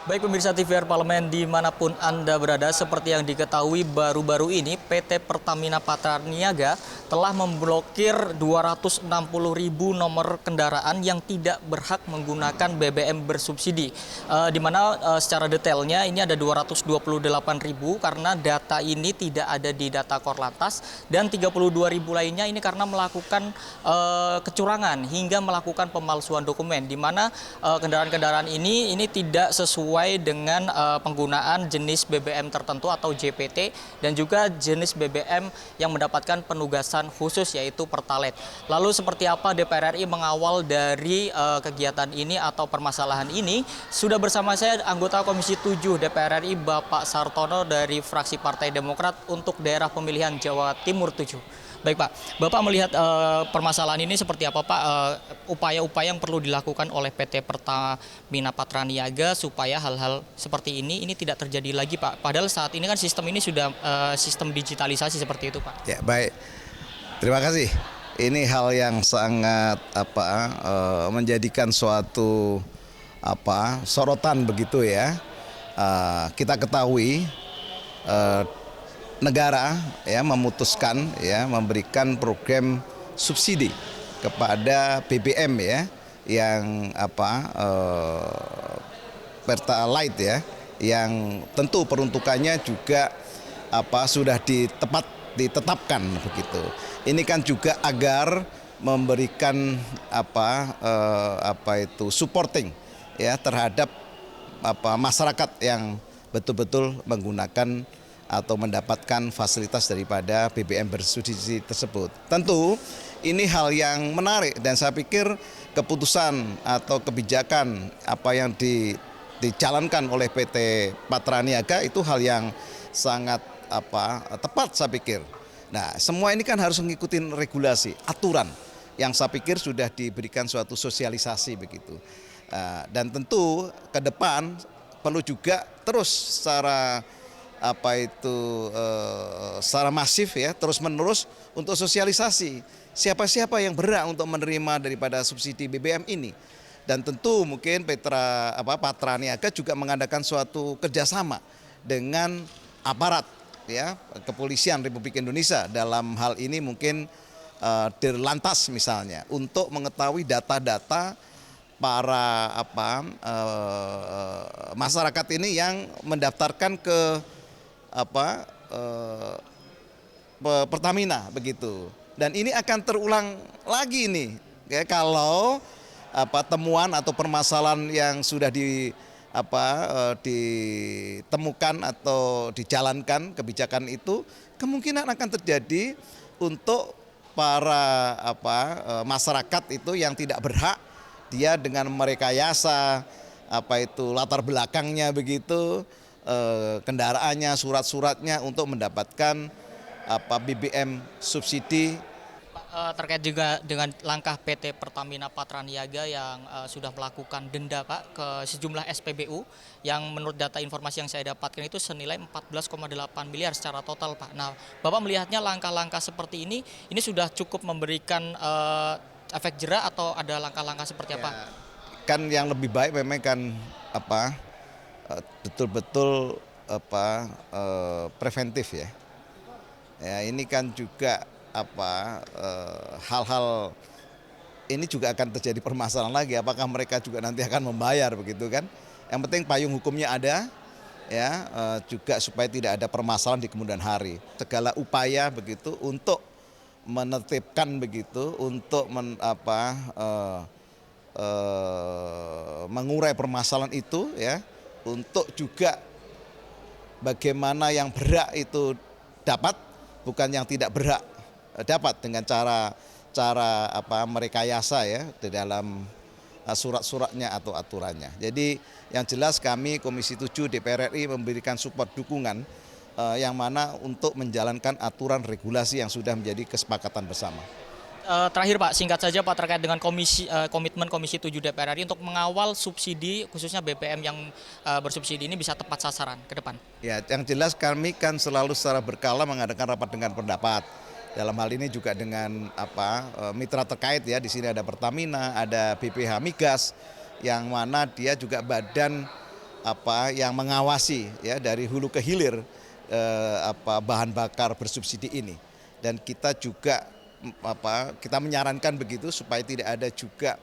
Baik pemirsa TVR Parlemen dimanapun Anda berada, seperti yang diketahui baru-baru ini PT Pertamina Patraniaga telah memblokir 260.000 nomor kendaraan yang tidak berhak menggunakan BBM bersubsidi. Di mana secara detailnya ini ada 228.000 karena data ini tidak ada di data Korlantas dan 32.000 lainnya ini karena melakukan kecurangan hingga melakukan pemalsuan dokumen, di mana kendaraan-kendaraan ini tidak sesuai dengan penggunaan jenis BBM tertentu atau JPT dan juga jenis BBM yang mendapatkan penugasan khusus yaitu Pertalite. Lalu seperti apa DPR RI mengawal dari kegiatan ini atau permasalahan ini? Sudah bersama saya anggota Komisi 7 DPR RI Bapak Sartono dari fraksi Partai Demokrat untuk daerah pemilihan Jawa Timur 7. Baik Pak, Bapak melihat permasalahan ini seperti apa Pak? Upaya-upaya yang perlu dilakukan oleh PT Pertamina Patraniaga supaya hal-hal seperti ini tidak terjadi lagi Pak. Padahal saat ini kan sistem ini sudah sistem digitalisasi seperti itu Pak. Ya baik, terima kasih. Ini hal yang sangat menjadikan suatu sorotan begitu ya. Kita ketahui negara ya memutuskan ya memberikan program subsidi kepada BBM ya yang Pertalite ya, yang tentu peruntukannya juga sudah ditetapkan begitu. Ini kan juga agar memberikan supporting ya terhadap masyarakat yang betul-betul menggunakan atau mendapatkan fasilitas daripada BBM bersubsidi tersebut. Tentu ini hal yang menarik dan saya pikir keputusan atau kebijakan apa yang dijalankan oleh PT Patraniaga itu hal yang sangat tepat saya pikir. Nah, semua ini kan harus mengikuti regulasi, aturan yang saya pikir sudah diberikan suatu sosialisasi begitu. Dan tentu ke depan perlu juga terus secara secara masif ya terus-menerus untuk sosialisasi siapa-siapa yang berhak untuk menerima daripada subsidi BBM ini. Dan tentu mungkin Patraniaga juga mengadakan suatu kerjasama dengan aparat ya Kepolisian Republik Indonesia, dalam hal ini mungkin Dirlantas misalnya, untuk mengetahui data-data para masyarakat ini yang mendaftarkan ke Pertamina begitu. Dan ini akan terulang lagi nih ya, kalau temuan atau permasalahan yang sudah ditemukan atau dijalankan kebijakan itu kemungkinan akan terjadi untuk para masyarakat itu yang tidak berhak, dia dengan merekayasa latar belakangnya begitu, kendaraannya, surat-suratnya untuk mendapatkan BBM subsidi. Terkait juga dengan langkah PT Pertamina Patraniaga yang sudah melakukan denda Pak ke sejumlah SPBU yang menurut data informasi yang saya dapatkan itu senilai 14,8 miliar secara total Pak. Nah, Bapak melihatnya langkah-langkah seperti ini sudah cukup memberikan efek jera atau ada langkah-langkah seperti apa? Ya, kan yang lebih baik memang kan betul-betul preventif ya. Ya ini kan juga hal-hal ini juga akan terjadi permasalahan lagi. Apakah mereka juga nanti akan membayar begitu kan? Yang penting payung hukumnya ada ya, juga supaya tidak ada permasalahan di kemudian hari. Segala upaya begitu untuk menertibkan begitu, untuk mengurai permasalahan itu ya, untuk juga bagaimana yang berhak itu dapat, bukan yang tidak berhak dapat dengan cara merekayasa ya di dalam surat-suratnya atau aturannya. Jadi yang jelas kami Komisi 7 DPR RI memberikan support dukungan yang mana untuk menjalankan aturan regulasi yang sudah menjadi kesepakatan bersama. Terakhir Pak, singkat saja Pak terkait dengan komitmen Komisi 7 DPR RI untuk mengawal subsidi khususnya BBM yang bersubsidi ini bisa tepat sasaran ke depan. Ya, yang jelas kami kan selalu secara berkala mengadakan rapat dengan pendapat. Dalam hal ini juga dengan mitra terkait ya, di sini ada Pertamina, ada BPH Migas, yang mana dia juga badan yang mengawasi ya dari hulu ke hilir bahan bakar bersubsidi ini. Dan kita juga kita menyarankan begitu supaya tidak ada juga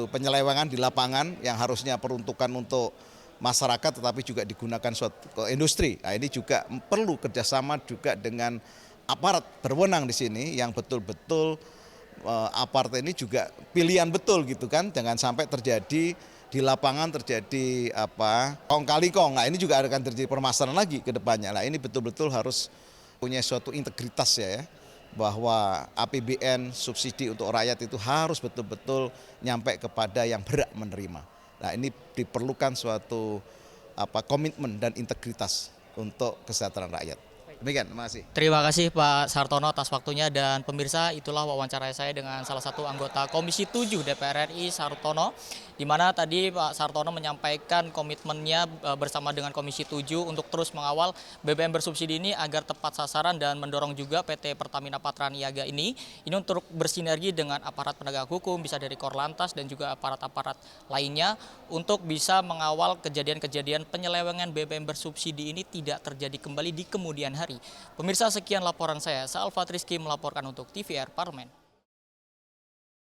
penyelewengan di lapangan yang harusnya peruntukan untuk masyarakat tetapi juga digunakan suatu industri. Nah, ini juga perlu kerjasama juga dengan aparat berwenang di sini yang betul-betul aparat ini juga pilihan betul gitu kan, jangan sampai terjadi di lapangan terjadi kong kali kong. Nah, ini juga akan terjadi permasalahan lagi ke depannya. Nah, ini betul-betul harus punya suatu integritas ya, bahwa APBN subsidi untuk rakyat itu harus betul-betul nyampe kepada yang berhak menerima. Nah, ini diperlukan suatu komitmen dan integritas untuk kesejahteraan rakyat. Demikian, terima kasih. Terima kasih Pak Sartono atas waktunya, dan pemirsa, itulah wawancara saya dengan salah satu anggota Komisi 7 DPR RI, Sartono, di mana tadi Pak Sartono menyampaikan komitmennya bersama dengan Komisi 7 untuk terus mengawal BBM bersubsidi ini agar tepat sasaran dan mendorong juga PT Pertamina Patraniaga ini untuk bersinergi dengan aparat penegak hukum, bisa dari Korlantas dan juga aparat-aparat lainnya untuk bisa mengawal kejadian-kejadian penyelewengan BBM bersubsidi ini tidak terjadi kembali di kemudian hari. Pemirsa, sekian laporan saya. Alfa Rizky melaporkan untuk TVR Parlemen.